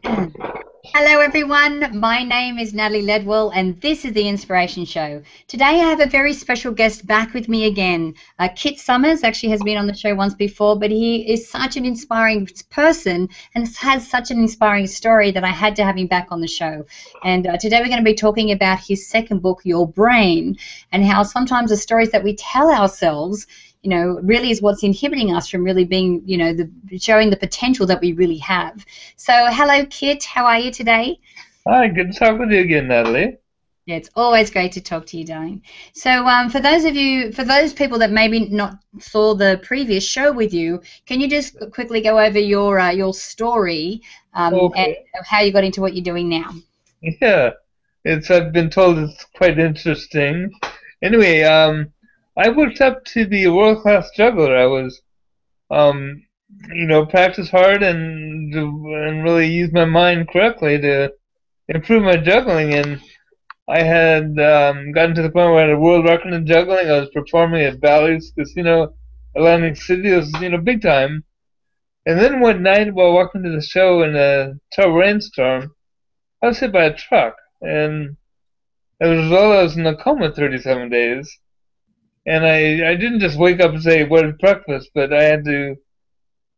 Hello, everyone. My name is Natalie Ledwell, and this is the Inspiration Show. Today, I have a very special guest back with me again. Kit Summers actually has been on the show once before, but he is such an inspiring person and has such an inspiring story that I had to have him back on the show. And today, we're going to be talking about his second book, Your Brain, and how sometimes the stories that we tell ourselves really is what's inhibiting us from really being, showing the potential that we really have. So, hello, Kit. How are you today? Hi, good to talk with you again, Natalie. Yeah, it's always great to talk to you, darling. So, for those people that maybe not saw the previous show with you, can you just quickly go over your story and Okay. how you got into what you're doing now? Yeah, I've been told it's quite interesting. Anyway, I worked up to be a world-class juggler. I was, um, practice hard and really use my mind correctly to improve my juggling. And I had gotten to the point where I had a world record in juggling. I was performing at Bally's Casino, Atlantic City. It was, big time. And then one night, while walking to the show in a tough rainstorm, I was hit by a truck, and as a result, I was in a coma 37 days. And I didn't just wake up and say, "What is breakfast?" But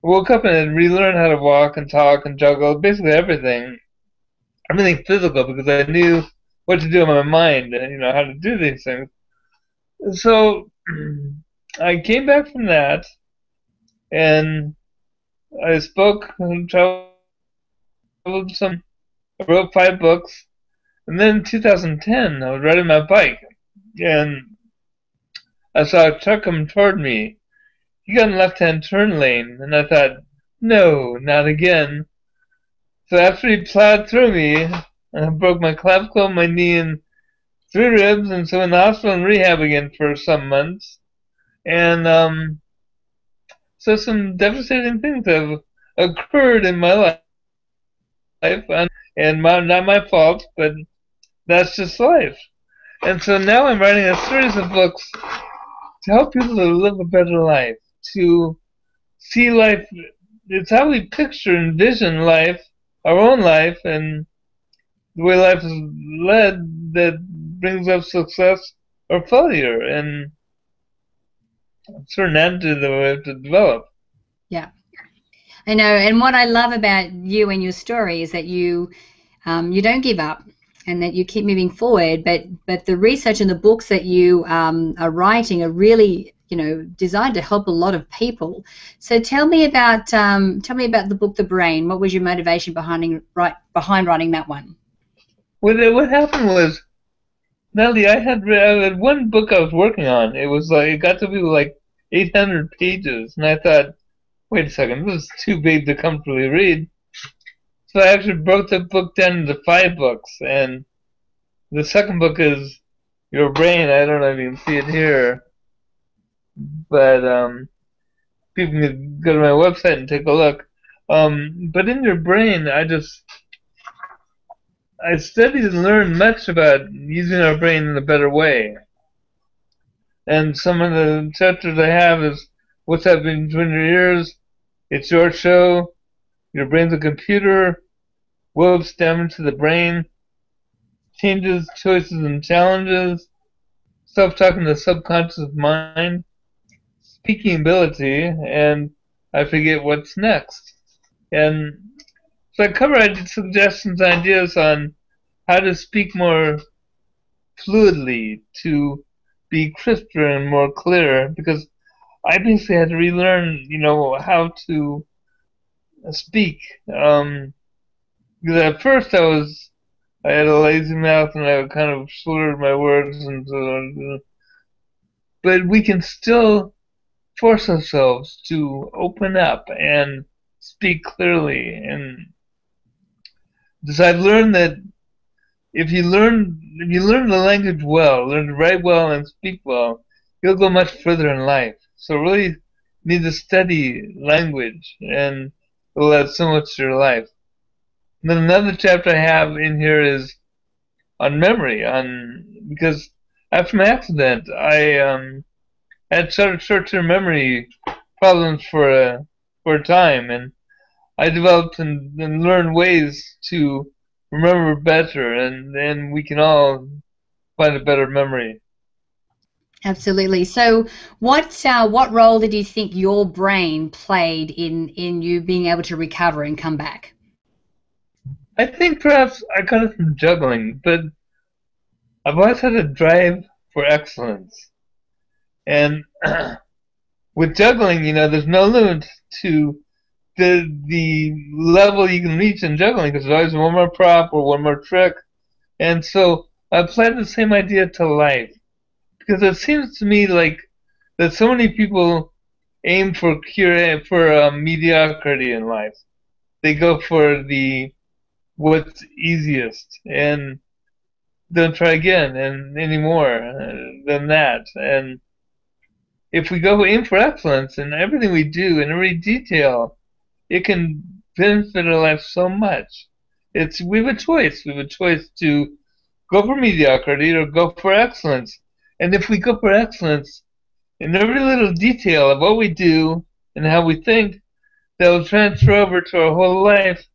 woke up and relearn how to walk and talk and juggle, basically everything physical, because I knew what to do in my mind, and how to do these things. So I came back from that, and I spoke and traveled some. I wrote 5 books. And then in 2010, I was riding my bike, and I saw a truck come toward me. He got in the left-hand turn lane, and I thought, no, not again. So after he plowed through me, I broke my clavicle, my knee, and 3 ribs, and so in the hospital and rehab again for some months. And so some devastating things have occurred in my life, and not my fault, but that's just life. And so now I'm writing a series of books to help people to live a better life, to see life. It's how we picture and vision life, our own life, and the way life is led that brings up success or failure, and certain attitude that we have to develop. Yeah, I know. And what I love about you and your story is that you don't give up and that you keep moving forward. But the research and the books that you are writing are really designed to help a lot of people. So tell me about the book The Brain. What was your motivation behind writing that one? What happened was, Nellie, I had one book I was working on. It was like it got to be like 800 pages, and I thought, wait a second, this is too big to comfortably read. So I actually broke the book down into 5 books, and the second book is Your Brain. I don't know if you can see it here, but people can go to my website and take a look. But in Your Brain, I studied and learned much about using our brain in a better way. And some of the chapters I have is what's happening between your ears, it's your show, your brain's a computer, wolves damage to the brain, changes, choices, and challenges, self-talk in the subconscious mind, speaking ability, and I forget what's next. And so I cover suggestions, ideas on how to speak more fluidly, to be crisper and more clear, because I basically had to relearn, how to speak. Because at first I had a lazy mouth and I kind of slurred my words and so on. But we can still force ourselves to open up and speak clearly. And because I've learned that if you learn the language well, learn to write well and speak well, you'll go much further in life. So really need to study language, and it'll add so much to your life. And then another chapter I have in here is on memory, on because after my accident, I had short-term memory problems for a time, and I developed and learned ways to remember better, and then we can all find a better memory. Absolutely. So, what role did you think your brain played in you being able to recover and come back? I think perhaps I got it from juggling, but I've always had a drive for excellence. And with juggling, there's no limit to the level you can reach in juggling because there's always one more prop or one more trick. And so I applied the same idea to life because it seems to me like that so many people aim for mediocrity in life. They go for the what's easiest and don't try again and any more than that. And if we go aim for excellence in everything we do in every detail, it can benefit our life so much. We have a choice. We have a choice to go for mediocrity or go for excellence. And if we go for excellence in every little detail of what we do and how we think, that will transfer over to our whole life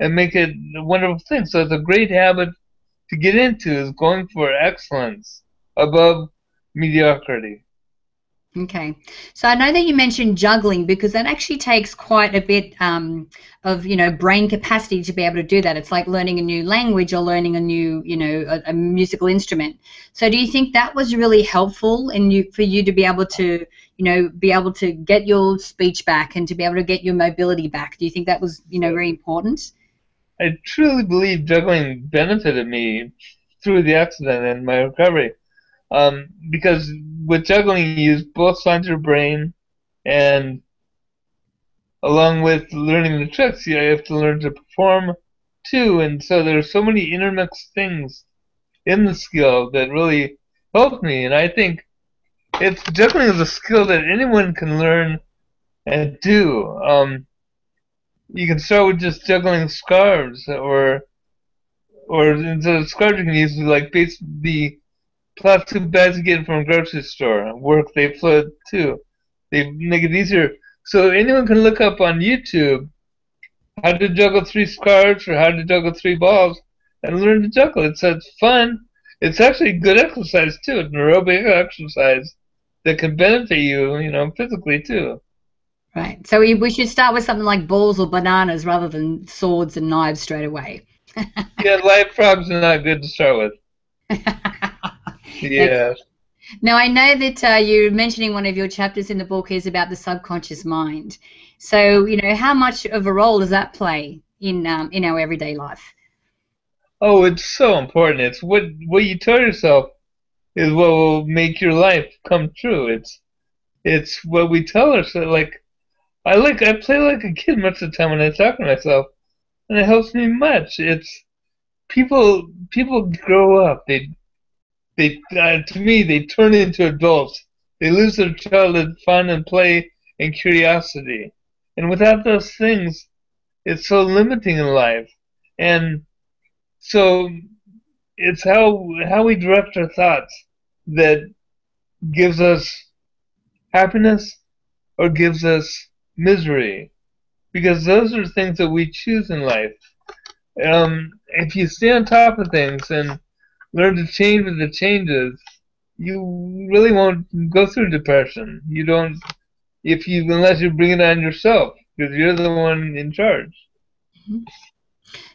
and make it a wonderful thing. So it's a great habit to get into is going for excellence above mediocrity. Okay. So I know that you mentioned juggling because that actually takes quite a bit of, brain capacity to be able to do that. It's like learning a new language or learning a new, a musical instrument. So do you think that was really helpful for you to be able to, be able to get your speech back and to be able to get your mobility back? Do you think that was, very important? I truly believe juggling benefited me through the accident and my recovery. Because with juggling, you use both sides of your brain, and along with learning the tricks, you have to learn to perform too. And so there's so many intermixed things in the skill that really helped me. And I think juggling is a skill that anyone can learn and do. You can start with just juggling scarves, or instead of scarves, you can use like the plastic bags you get from a grocery store. They float too. They make it easier. So anyone can look up on YouTube how to juggle 3 scarves or how to juggle 3 balls and learn to juggle. It's fun. It's actually good exercise too. It's an aerobic exercise that can benefit you, physically too. Right. So we should start with something like balls or bananas rather than swords and knives straight away. Yeah, live frogs are not good to start with. Yeah. Now, I know that you're mentioning one of your chapters in the book is about the subconscious mind. So, how much of a role does that play in our everyday life? Oh, it's so important. It's what you tell yourself is what will make your life come true. It's what we tell ourselves. I play like a kid much of the time when I talk to myself, and it helps me much. It's people grow up. To me, they turn into adults. They lose their childhood fun and play and curiosity. And without those things, it's so limiting in life. And so it's how we direct our thoughts that gives us happiness or gives us misery. Because those are things that we choose in life. If you stay on top of things and learn to change with the changes, you really won't go through depression. You don't, unless you bring it on yourself, because you're the one in charge.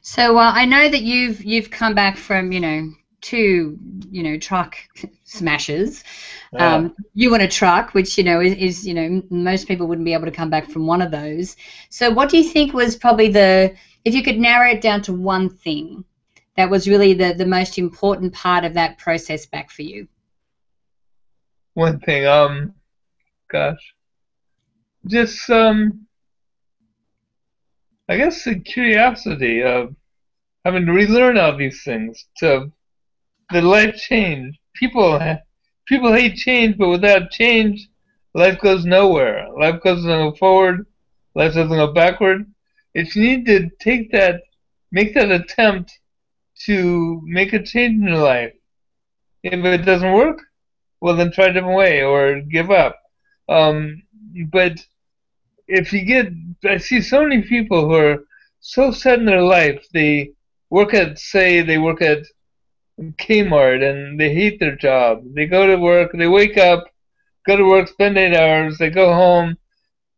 So I know that you've come back from two truck smashes. You want a truck, which is most people wouldn't be able to come back from one of those. So what do you think was probably if you could narrow it down to one thing that was really the most important part of that process back for you? One thing, gosh, just I guess the curiosity of having to relearn all these things to the life change. People hate change, but without change, life goes nowhere. Life doesn't go forward. Life doesn't go backward. If you need to make that attempt to make a change in your life. If it doesn't work, well then try a different way or give up. But if you get, I see so many people who are so set in their life. They work at, say, they work at Kmart and they hate their job. They go to work, they wake up, go to work, spend 8 hours, they go home,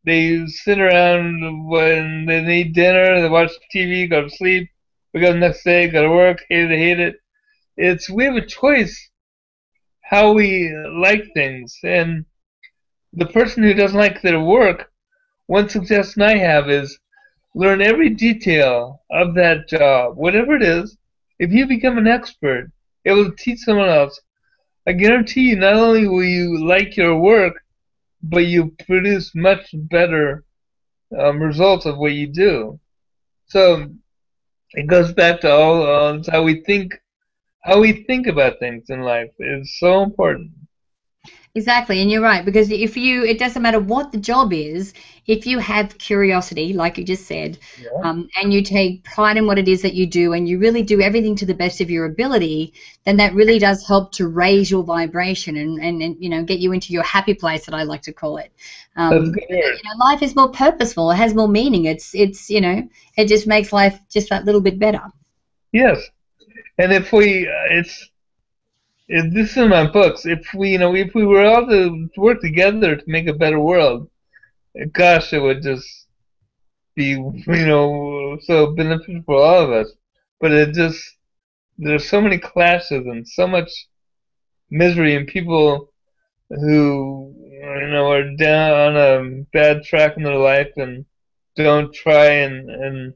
they sit around when they eat dinner, they watch TV, go to sleep, we go the next day, go to work, hate it. We have a choice how we like things. And the person who doesn't like their work, one suggestion I have is learn every detail of that job, whatever it is. If you become an expert, it will teach someone else. I guarantee you, not only will you like your work, but you produce much better results of what you do. So it goes back to all how we think. How we think about things in life is so important. Exactly, and you're right, because it doesn't matter what the job is, if you have curiosity, like you just said, Yeah. and you take pride in what it is that you do, and you really do everything to the best of your ability, then that really does help to raise your vibration and get you into your happy place, that I like to call it. That's a good word. Life is more purposeful. It has more meaning. It just makes life just that little bit better. Yes, and if this is in my books, if we were all to work together to make a better world, gosh, it would just be, so beneficial for all of us. But there's so many clashes and so much misery and people who, are down on a bad track in their life and don't try and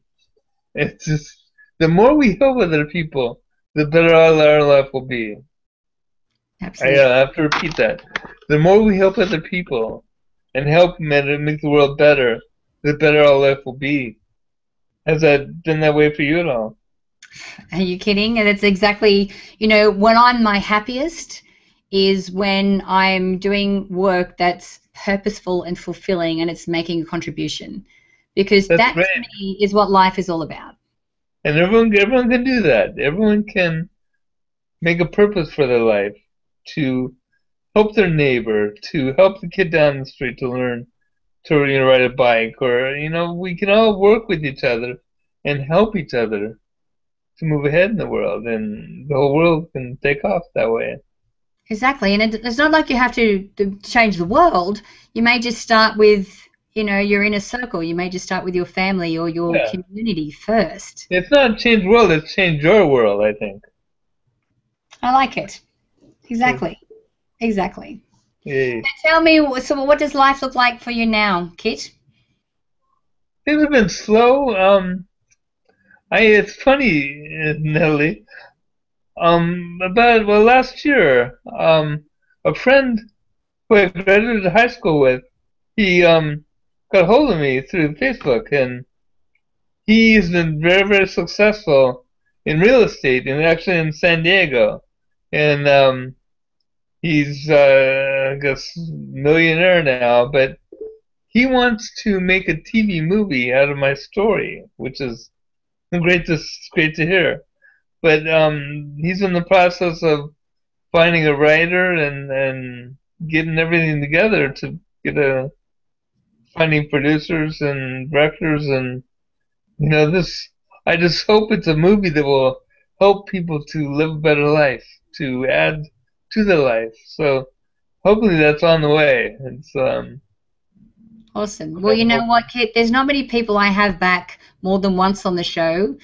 it's just, the more we help other people, the better all our life will be. Absolutely. I have to repeat that. The more we help other people and help make the world better, the better our life will be. Has that been that way for you at all? Are you kidding? And it's exactly, when I'm my happiest is when I'm doing work that's purposeful and fulfilling and it's making a contribution. Because That's that great. to me is what life is all about. And everyone can do that. Everyone can make a purpose for their life, to help their neighbor, to help the kid down the street to learn to ride a bike, or we can all work with each other and help each other to move ahead in the world, and the whole world can take off that way. Exactly. And it's not like you have to change the world. You may just start with, your inner circle. You may just start with your family or your Yeah, community first. it's not change the world; it's change your world. I think. I like it. Exactly. Exactly. Yeah. Tell me, so what does life look like for you now, Kit? Things have been slow. It's funny, Natalie. Last year, a friend who I graduated high school with, he got hold of me through Facebook, and he's been very, very successful in real estate, and actually in San Diego, and he's I guess millionaire now, but he wants to make a TV movie out of my story, which is great to hear. But he's in the process of finding a writer and getting everything together to get finding producers and directors, and this. I just hope it's a movie that will help people to live a better life, to add to their life. So hopefully that's on the way. It's Awesome. Well, you know what, Kit? There's not many people I have back more than once on the show,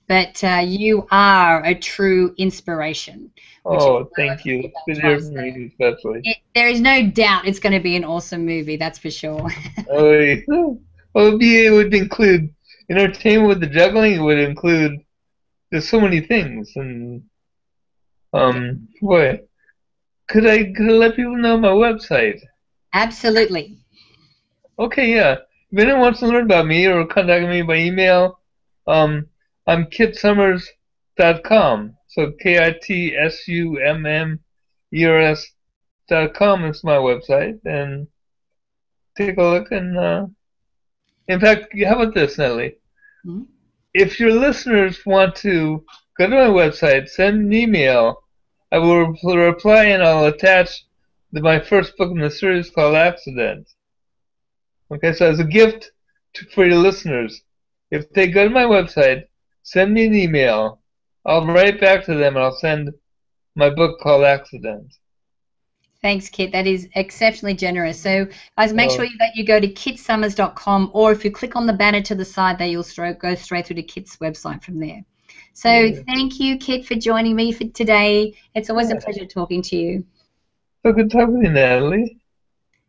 but you are a true inspiration. Oh, thank you. Good to hear from you, especially. There is no doubt it's going to be an awesome movie, that's for sure. Oh, yeah. Well, it would include entertainment with the juggling. It would include there's so many things, and boy, could I let people know my website? Absolutely. Okay, yeah. If anyone wants to learn about me or contact me by email, I'm kitsummers.com. So KITSUMMERS.com is my website, and take a look. And in fact, how about this, Natalie? Mm-hmm. If your listeners want to go to my website, send an email. I will reply and I'll attach my first book in the series called Accident. Okay, so as a gift for your listeners, if they go to my website, send me an email, I'll write back to them and I'll send my book called Accident. Thanks, Kit. That is exceptionally generous. So, guys, make sure Oh, that you go to kitsummers.com, or if you click on the banner to the side, there you'll go straight through to Kit's website from there. So, yeah. thank you, Kit, for joining me for today. It's always a Yeah. pleasure talking to you. So good talking to you, Natalie.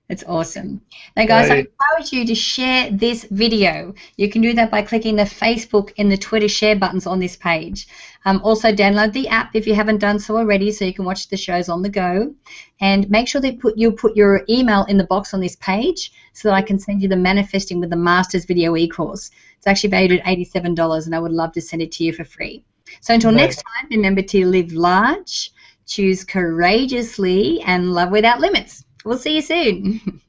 It's awesome. Now, guys, I Bye. encourage you to share this video. You can do that by clicking the Facebook and the Twitter share buttons on this page. Also, download the app if you haven't done so already, so you can watch the shows on the go. And make sure that you put your email in the box on this page so that I can send you the Manifesting with the Masters video e-course. It's actually valued at $87, and I would love to send it to you for free. So until Bye. next time, remember to live large, choose courageously, and love without limits. We'll see you soon.